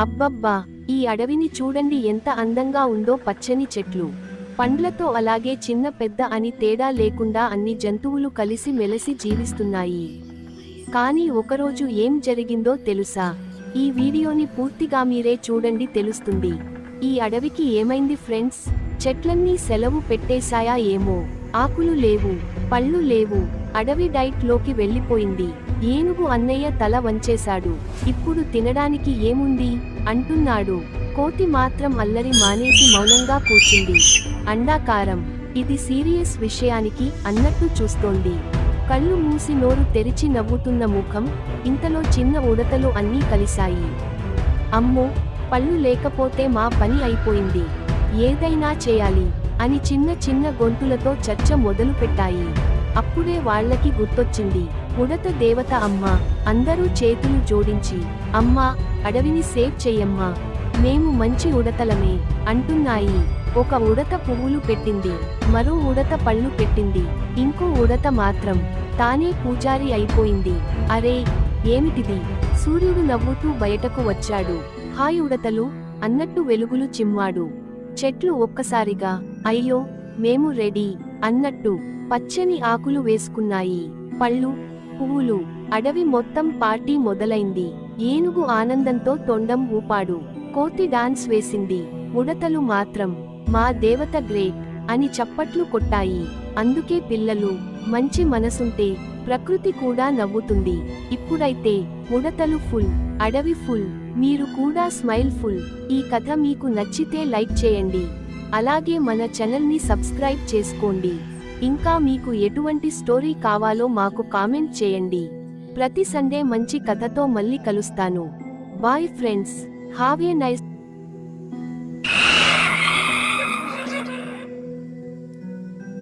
అబ్బబ్బా, ఈ అడవిని చూడండి ఎంత అందంగా ఉందో. పచ్చని చెట్లు, పండ్లతో అలాగే చిన్న పెద్ద అని తేడా లేకుండా అన్ని జంతువులు కలిసి మెలిసి జీవిస్తున్నాయి. కానీ ఒకరోజు ఏం జరిగిందో తెలుసా? ఈ వీడియోని పూర్తిగా మీరే చూడండి, తెలుస్తుంది. ఈ అడవికి ఏమైంది ఫ్రెండ్స్? చెట్లన్నీ సెలవు పెట్టేశాయా ఏమో? ఆకులు లేవు, పళ్ళు లేవు, అడవి డైట్ లోకి వెళ్ళిపోయింది. ఏనుగు అన్నయ్య తల వంచేశాడు. ఇప్పుడు తినడానికి ఏముంది అంటున్నాడు. కోతి మాత్రం అల్లరి మానేసి మౌనంగా కూర్చుంది. అండాకారం, ఇది సీరియస్ విషయానికి అన్నట్టు చూస్తోంది. కళ్ళు మూసి నోరు తెరిచి నవ్వుతున్న ముఖం. ఇంతలో చిన్న ఉడతలు అన్నీ కలిశాయి. అమ్మో, పళ్ళు లేకపోతే మా పని అయిపోయింది, ఏదైనా చేయాలి అని చిన్న చిన్న గొంతులతో చర్చ మొదలుపెట్టాయి. అప్పుడే వాళ్లకి గుర్తొచ్చింది, ఉడత దేవత అమ్మ. అందరూ చేతులు జోడించి, అమ్మా, అడవిని సేవ్ చెయ్యమ్మా, మేము మంచి ఉడతలమే అంటున్నాయి. ఒక ఉడత పువ్వులు పెట్టింది, మరో ఉడత పళ్ళు పెట్టింది, ఇంకో ఉడత మాత్రం తానే పూజారి అయిపోయింది. అరే, ఏమిటిది? సూర్యుడు నవ్వుతూ బయటకు వచ్చాడు. హాయ్ ఉడతలు అన్నట్టు వెలుగులు చిమ్మాడు. చెట్లు ఒక్కసారిగా అయ్యో, మేము రెడీ అన్నట్టు పచ్చని ఆకులు వేసుకున్నాయి. పళ్ళు, పువ్వులు, అడవి మొత్తం పార్టీ మొదలైంది. ఏనుగు ఆనందంతో తొండం ఊపాడు. కోతి డాన్స్ వేసింది. ఉడతలు మాత్రం మా దేవత గ్రేట్ అని చప్పట్లు కొట్టాయి. అందుకే పిల్లలు, మంచి మనసుంటే ప్రకృతి కూడా నవ్వుతుంది. ఇప్పుడైతే ఉడతలు ఫుల్, అడవి ఫుల్, మీరు కూడా స్మైల్ ఫుల్. ఈ కథ మీకు నచ్చితే లైక్ చేయండి, అలాగే మన ఛానల్ని సబ్స్క్రైబ్ చేసుకోండి. ఇంకా మీకు ఎటువంటి స్టోరీ కావాలో మాకు కామెంట్ చేయండి. ప్రతి సండే మంచి కథతో మళ్ళీ కలుస్తాను. Bye friends, have a nice